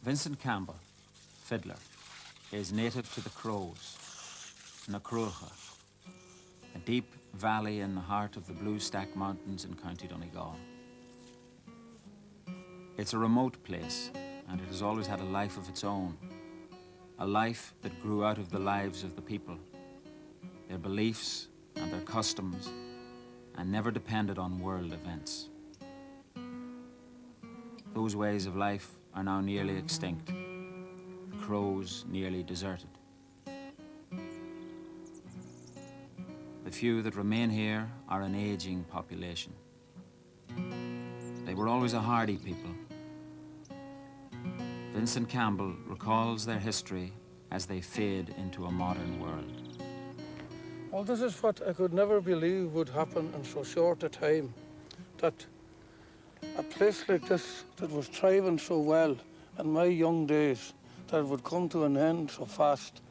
Vincent Campbell, fiddler, is native to the Crows, na Cruacha, a deep valley in the heart of the Blue Stack Mountains in County Donegal. It's a remote place, and it has always had a life of its own, a life that grew out of the lives of the people, their beliefs and their customs, and never depended on world events. Those ways of life are now nearly extinct, the Crows nearly deserted. The few that remain here are an aging population. They were always a hardy people. Vincent Campbell recalls their history as they fade into a modern world. Well, this is what I could never believe would happen in so short a time, that a place like this that was thriving so well in my young days, that it would come to an end so fast.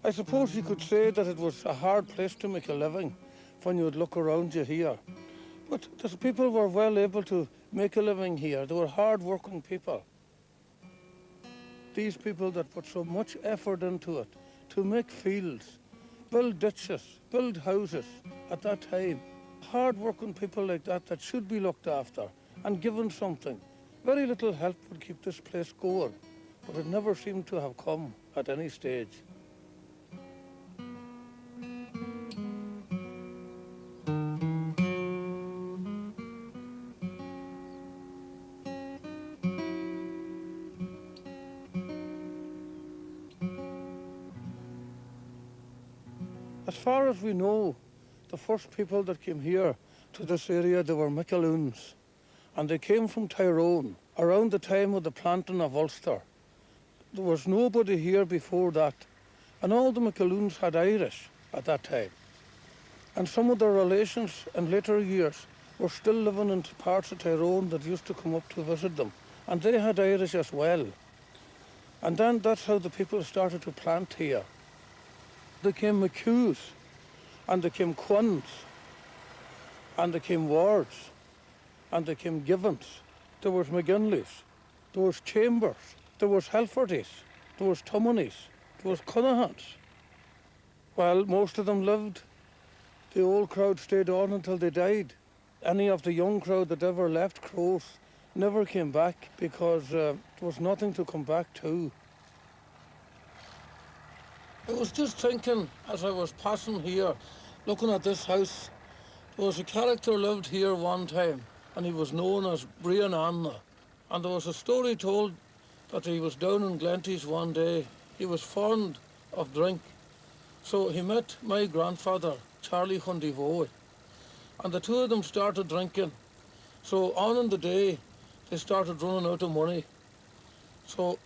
I suppose you could say that it was a hard place to make a living when you would look around you here. But the people were well able to make a living here. They were hard-working people. These people that put so much effort into it, to make fields, build ditches, build houses at that time. Hard-working people like that should be looked after and given something. Very little help would keep this place going, but it never seemed to have come at any stage. As far as we know, the first people that came here to this area, they were Mickaloons, and they came from Tyrone around the time of the planting of Ulster. There was nobody here before that, and all the Mickaloons had Irish at that time. And some of their relations in later years were still living in parts of Tyrone that used to come up to visit them, and they had Irish as well. And then that's how the people started to plant here. They came McHughes, and they came Quinns, and they came Wards, and they came Givens. There was McGinleys, there was Chambers, there was Helfortys, there was Tummoneys, there was Conahans. Well, most of them lived. The old crowd stayed on until they died. Any of the young crowd that ever left Crows never came back because there was nothing to come back to. I was just thinking as I was passing here, looking at this house, there was a character lived here one time, and he was known as Brian Anna. And there was a story told that he was down in Glenties one day. He was fond of drink. So he met my grandfather, Charlie Hundy-Voe, and the two of them started drinking. So on in the day, they started running out of money. So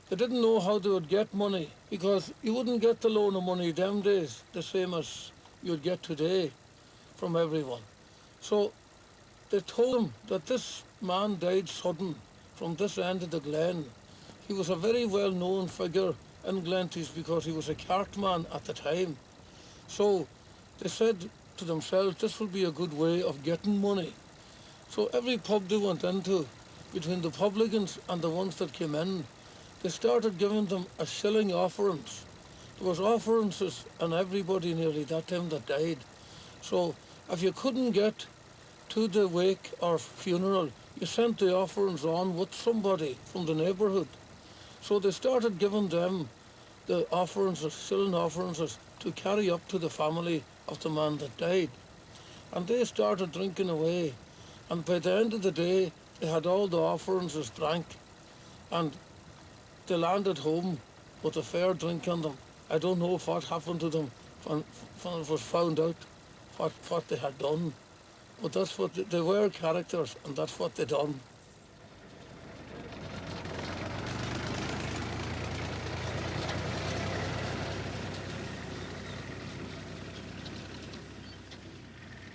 they didn't know how they would get money, because you wouldn't get the loan of money them days, the same as you'd get today from everyone. So they told him that this man died sudden from this end of the glen. He was a very well-known figure in Glenties because he was a cartman at the time. So they said to themselves, this will be a good way of getting money. So every pub they went into, between the publicans and the ones that came in, they started giving them a shilling offerings. There was offerings on everybody nearly that time that died. So if you couldn't get to the wake or funeral, you sent the offerings on with somebody from the neighbourhood. So they started giving them the offerings, shilling offerings, to carry up to the family of the man that died. And they started drinking away. And by the end of the day, they had all the offerings drank. And they landed home with a fair drink on them. I don't know what happened to them when it was found out what they had done. But that's what they were characters, and that's what they done.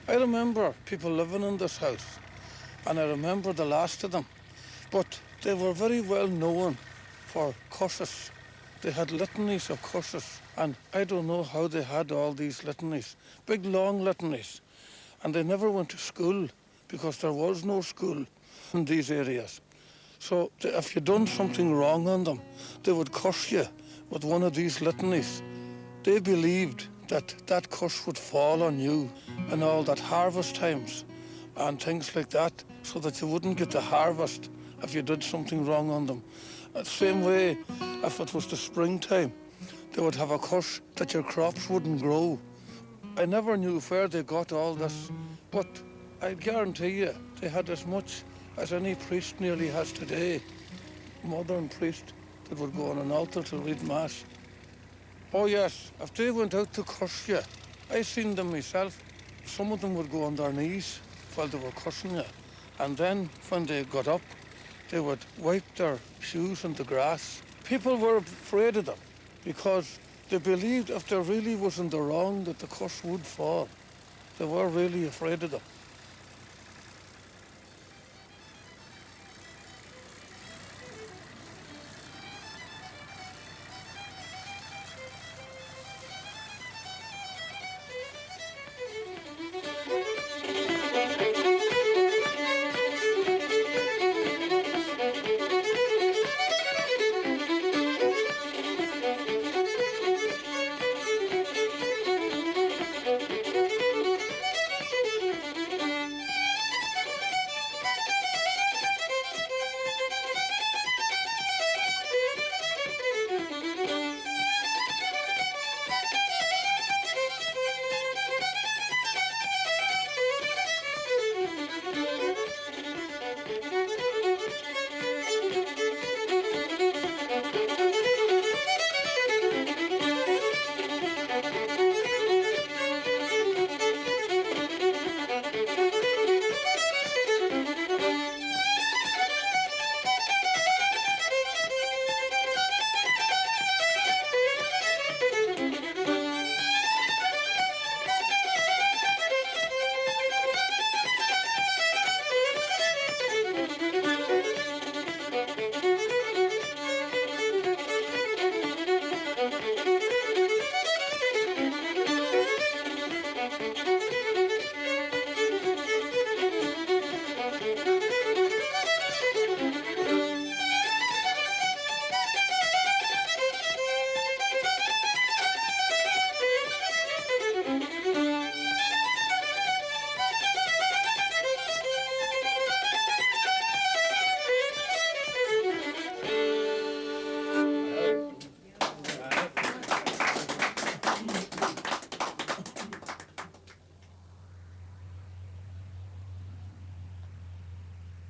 I remember people living in this house, and I remember the last of them. But they were very well known for curses. They had litanies of curses, and I don't know how they had all these litanies, big long litanies. And they never went to school because there was no school in these areas. So if you done something wrong on them, they would curse you with one of these litanies. They believed that that curse would fall on you and all that harvest times and things like that, so that you wouldn't get the harvest if you did something wrong on them. The same way, if it was the springtime, they would have a curse that your crops wouldn't grow. I never knew where they got all this, but I guarantee you they had as much as any priest nearly has today, modern priest that would go on an altar to read mass. Oh yes, if they went out to curse you, I seen them myself. Some of them would go on their knees while they were cursing you. And then when they got up, they would wipe their shoes in the grass. People were afraid of them because they believed if they really was in the wrong that the curse would fall. They were really afraid of them.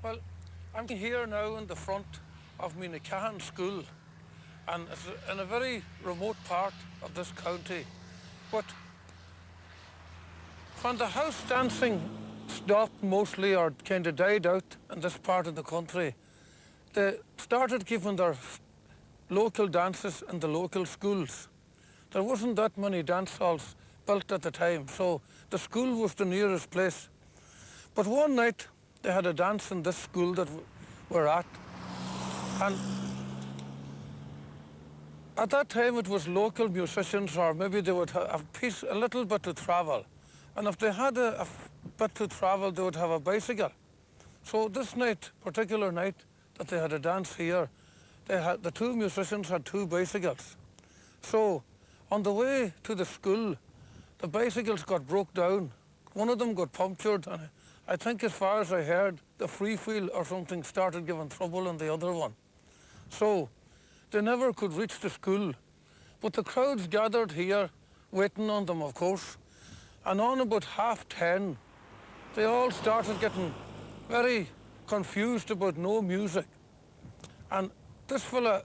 Well, I'm here now in the front of Minacahan School, and it's in a very remote part of this county. But when the house dancing stopped mostly or kind of died out in this part of the country, they started giving their local dances in the local schools. There wasn't that many dance halls built at the time, so the school was the nearest place. But one night, they had a dance in this school that we're at, and at that time it was local musicians, or maybe they would have a little bit to travel. And if they had a bit to travel, they would have a bicycle. So this night, particular night that they had a dance here, the two musicians had two bicycles. So on the way to the school, the bicycles got broke down. One of them got punctured, and I think, as far as I heard, the free wheel or something started giving trouble on the other one. So they never could reach the school. But the crowds gathered here, waiting on them, of course. And on about 10:30, they all started getting very confused about no music. And this fella,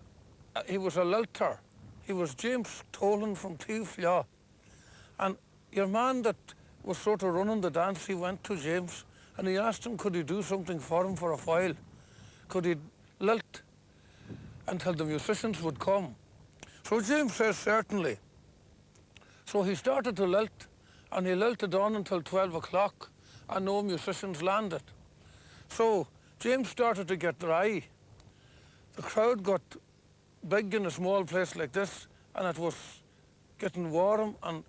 he was a lilter. He was James Tolan from Tieflaw. And your man that was sort of running the dance, he went to James and he asked him, could he do something for him for a while? Could he lilt until the musicians would come? So James says, certainly. So he started to lilt, and he lilted on until 12 o'clock, and no musicians landed. So James started to get dry. The crowd got big in a small place like this, and it was getting warm, and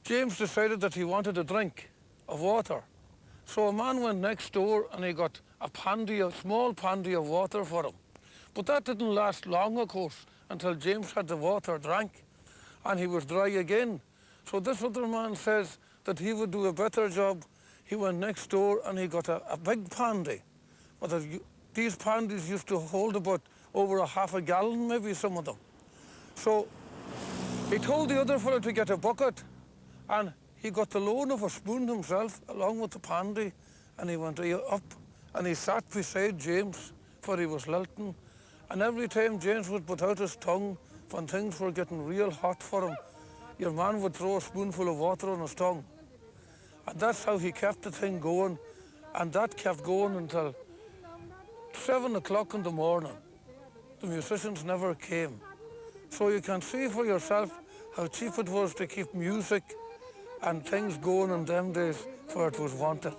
James decided that he wanted a drink of water. So a man went next door and he got a pandy, a small pandy of water for him. But that didn't last long, of course, until James had the water drank, and he was dry again. So this other man says that he would do a better job. He went next door and he got a big pandy. But these pandies used to hold about over a half a gallon, maybe some of them. So he told the other fellow to get a bucket, and he got the loan of a spoon himself, along with the pandy, and he went up, and he sat beside James, for he was lilting. And every time James would put out his tongue, when things were getting real hot for him, your man would throw a spoonful of water on his tongue. And that's how he kept the thing going, and that kept going until 7 o'clock in the morning. The musicians never came. So you can see for yourself how cheap it was to keep music and things going in them days, for it was wanted.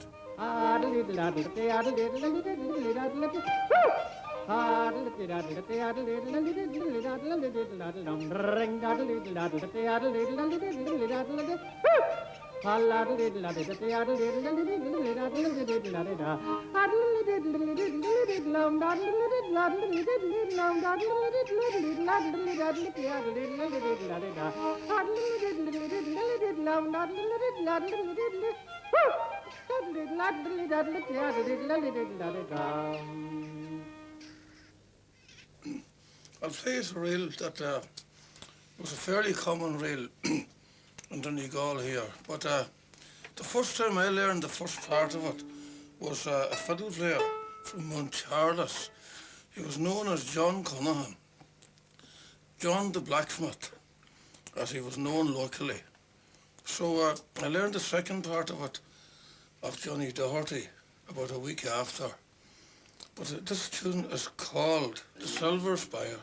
I'll say it's a reel that was a fairly common reel in Donegal here, but the first time I learned the first part of it was a fiddle player from Mount Charles. He was known as John Cunningham, John the Blacksmith, as he was known locally. So I learned the second part of it of Johnny Doherty about a week after. But this tune is called The Silver Spire.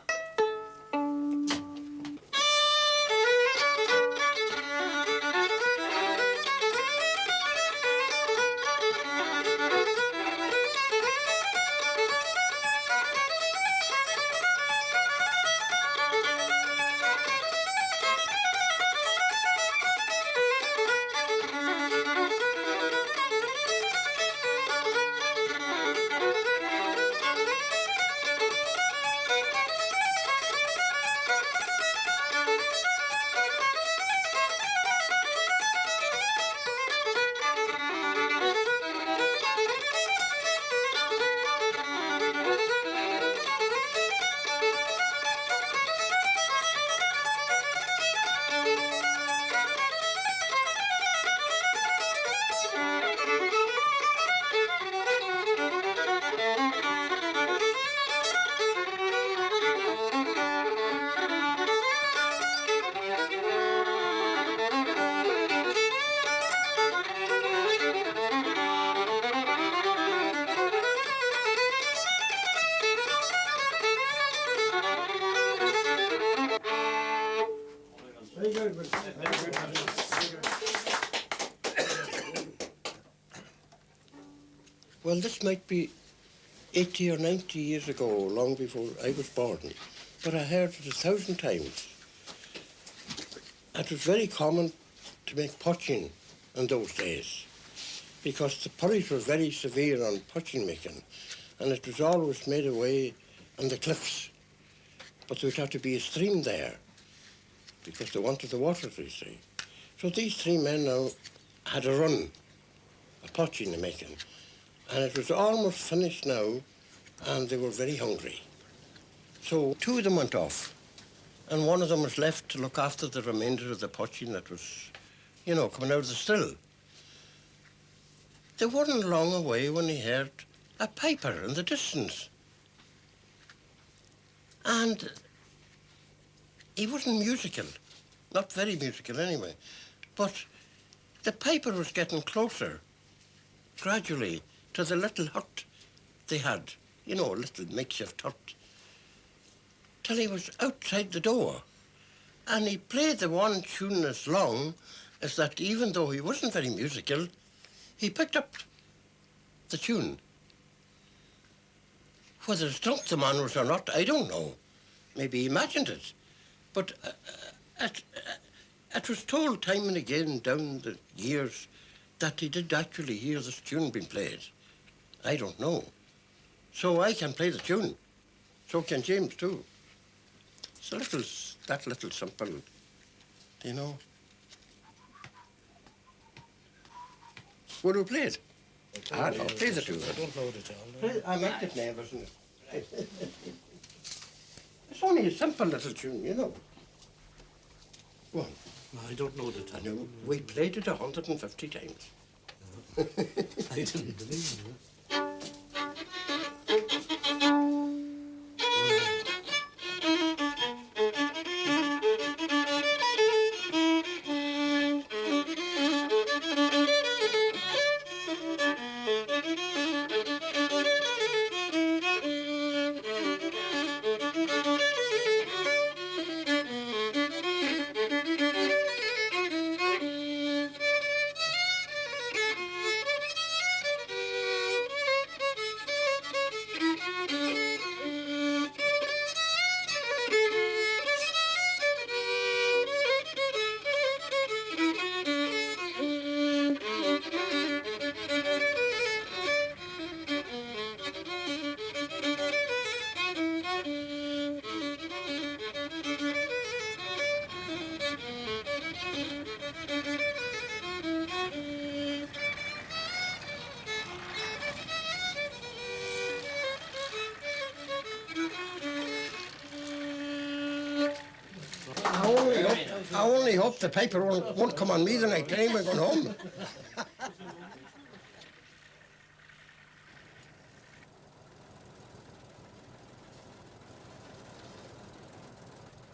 Well, this might be 80 or 90 years ago, long before I was born, but I heard it 1,000 times. It was very common to make poaching in those days, because the police were very severe on poaching making, and it was always made away on the cliffs. But there would have to be a stream there, because they wanted the water, you see. So these three men now had a run, a poaching and making, and it was almost finished now, and they were very hungry. So two of them went off, and one of them was left to look after the remainder of the poaching that was, you know, coming out of the still. They weren't long away when he heard a piper in the distance. And he wasn't musical, not very musical anyway, but the piper was getting closer, gradually, to the little hut they had, you know, a little makeshift hut, till he was outside the door. And he played the one tune as long as that, even though he wasn't very musical, he picked up the tune. Whether it struck the man was or not, I don't know. Maybe he imagined it. But it was told time and again down the years that he did actually hear this tune being played. I don't know. So I can play the tune. So can James too. It's that little simple, you know. Would you play it? I know, play the tune. I don't know it all. I like it now, isn't it? It's only a simple little tune, you know. Go on. No, I don't know the I tune. know, we played it 150 times. I didn't believe you. I only hope the paper won't come on me the night time we're going home.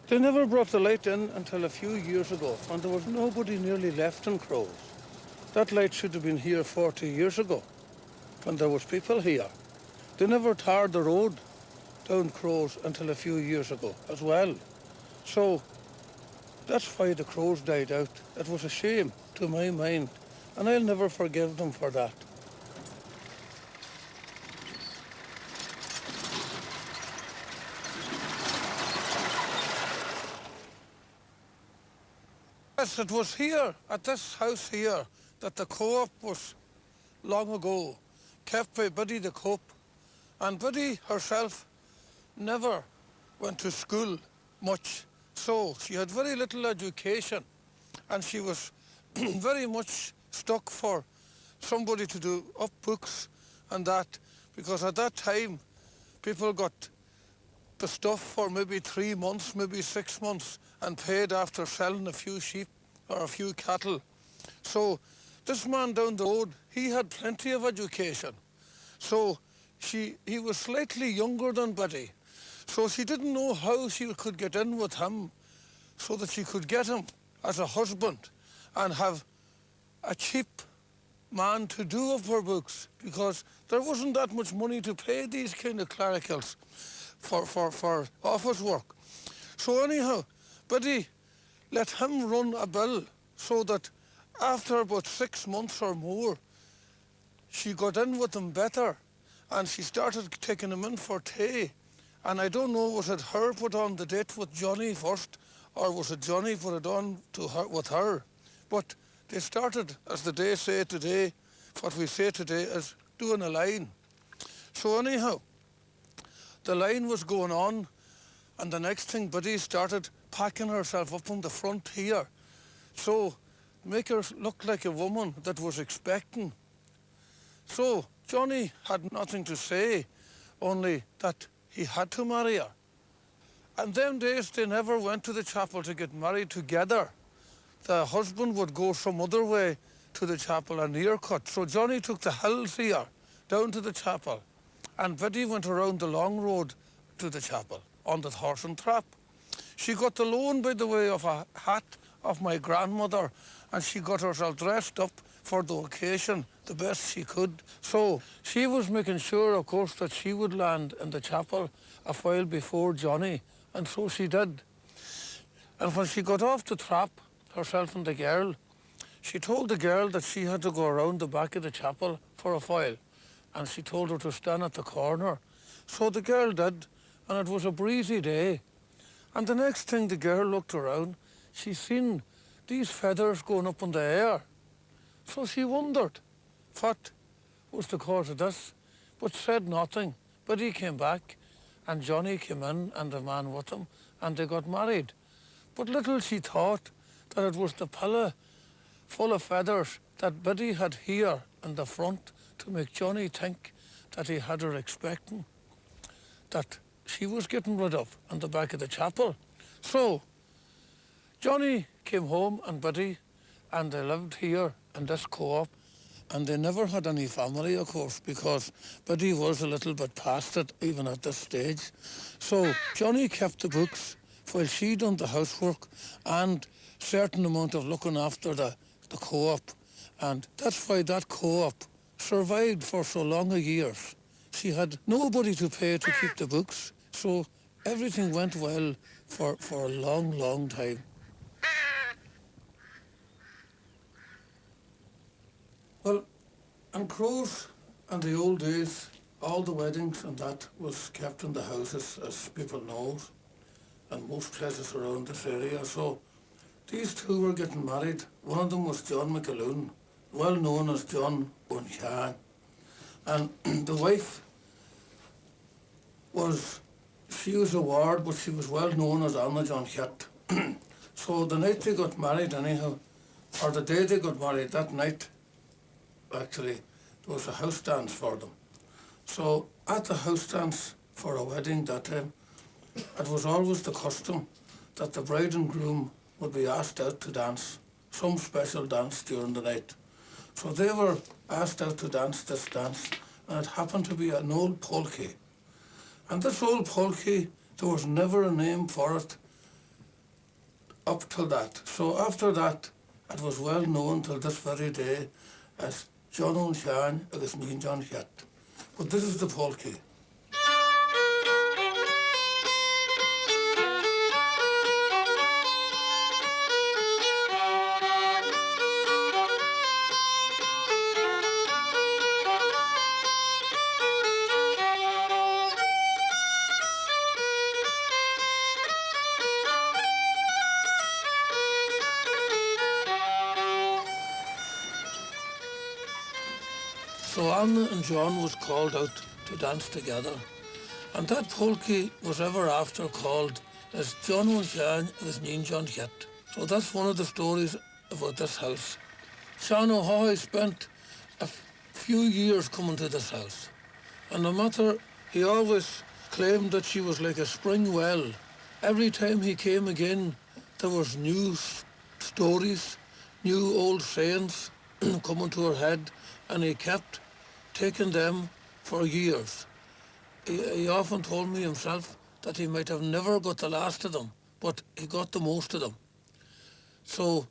They never brought the light in until a few years ago, and there was nobody nearly left in Crows. That light should have been here 40 years ago, when there was people here. They never tarred the road down Crows until a few years ago as well. So that's why the Crows died out. It was a shame to my mind, and I'll never forgive them for that. Yes, it was here, at this house here, that the co-op was long ago kept by Biddy the cook. And Biddy herself never went to school much. So she had very little education, and she was very much stuck for somebody to do up books and that, because at that time people got the stuff for maybe 3 months, maybe 6 months, and paid after selling a few sheep or a few cattle. So this man down the road, he had plenty of education. So he was slightly younger than Betty. So she didn't know how she could get in with him so that she could get him as a husband and have a cheap man to do up her books, because there wasn't that much money to pay these kind of clericals for office work. So anyhow, Betty let him run a bill so that after about 6 months or more, she got in with him better, and she started taking him in for tea. And I don't know, was it her put on the date with Johnny first, or was it Johnny put it on to her with her? But they started, as the day say today, what we say today is doing a line. So anyhow, the line was going on, and the next thing, Biddy started packing herself up on the front here. So make her look like a woman that was expecting. So Johnny had nothing to say, only that he had to marry her. And them days they never went to the chapel to get married together. The husband would go some other way to the chapel and near cut. So Johnny took the hills here down to the chapel, and Betty went around the long road to the chapel on the horse and trap. She got the loan, by the way, of a hat of my grandmother, and she got herself dressed up for the occasion the best she could. So she was making sure, of course, that she would land in the chapel a while before Johnny, and so she did. And when she got off the trap, herself and the girl, she told the girl that she had to go around the back of the chapel for a while, and she told her to stand at the corner. So the girl did, and it was a breezy day. And the next thing the girl looked around, she seen these feathers going up in the air. So she wondered what was the cause of this, but said nothing, Biddy came back and Johnny came in and the man with him and they got married. But little she thought that it was the pillow full of feathers that Biddy had here in the front to make Johnny think that he had her expecting, that she was getting rid of in the back of the chapel. So Johnny came home and Biddy, and they lived here in this co-op, and they never had any family, of course, because Biddy was a little bit past it, even at this stage. So Johnny kept the books while she done the housework and certain amount of looking after the co-op. And that's why that co-op survived for so long a years. She had nobody to pay to keep the books, so everything went well for a long, long time. Well, in Crows in the old days, all the weddings and that was kept in the houses, as people know, in most places around this area. So these two were getting married. One of them was John McAloon, well known as John O'Shan. And the wife she was a ward, but she was well known as Anna John Hett. So the night they got married anyhow, or the day they got married, that night, actually, there was a house dance for them. So at the house dance for a wedding that time, it was always the custom that the bride and groom would be asked out to dance, some special dance during the night. So they were asked out to dance this dance, and it happened to be an old polka. And this old polka, there was never a name for it up till that. So after that, it was well known till this very day as John O'Shan agus Nín John Hett. But this is the polka. So Anna and John was called out to dance together. And that polka was ever after called as John O'Shan as Nín John Hett. So that's one of the stories about this house. Sean O'Hoy spent a few years coming to this house. And no matter, he always claimed that she was like a spring well. Every time he came again, there was new stories, new old sayings coming to her head, and he kept taking them for years. He often told me himself that he might have never got the last of them, but he got the most of them. So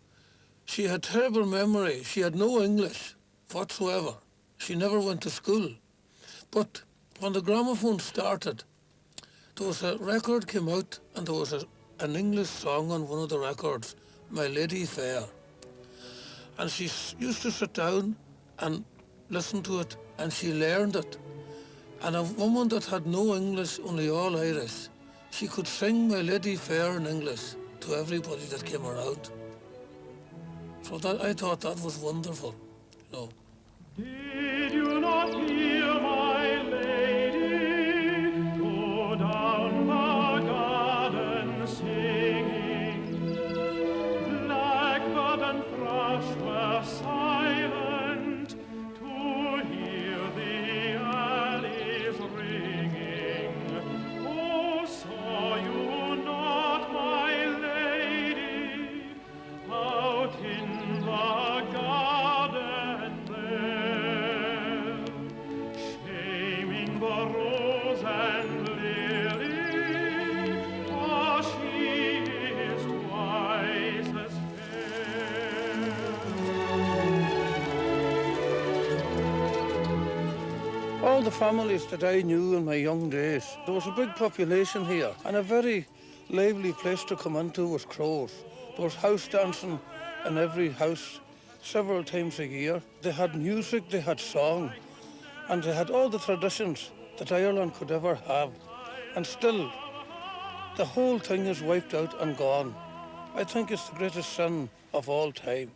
she had terrible memory. She had no English whatsoever. She never went to school. But when the gramophone started, there was a record came out and there was an English song on one of the records, My Lady Fair. And she used to sit down and listen to it, and she learned it. And a woman that had no English, only all Irish, she could sing My Lady Fair in English to everybody that came around. So that, I thought that was wonderful. So. Did you not hear my lady go down the garden singing? Blackbird and thrush were silent to hear the alleys ringing. Oh, saw you not my lady out in the garden there, shaming the rose and lily, for she is twice as fair. All the families that I knew in my young days, there was a big population here, and a very lively place to come into was Crows. There was house dancing in every house several times a year. They had music, they had song, and they had all the traditions that Ireland could ever have. And still, the whole thing is wiped out and gone. I think it's the greatest sin of all time.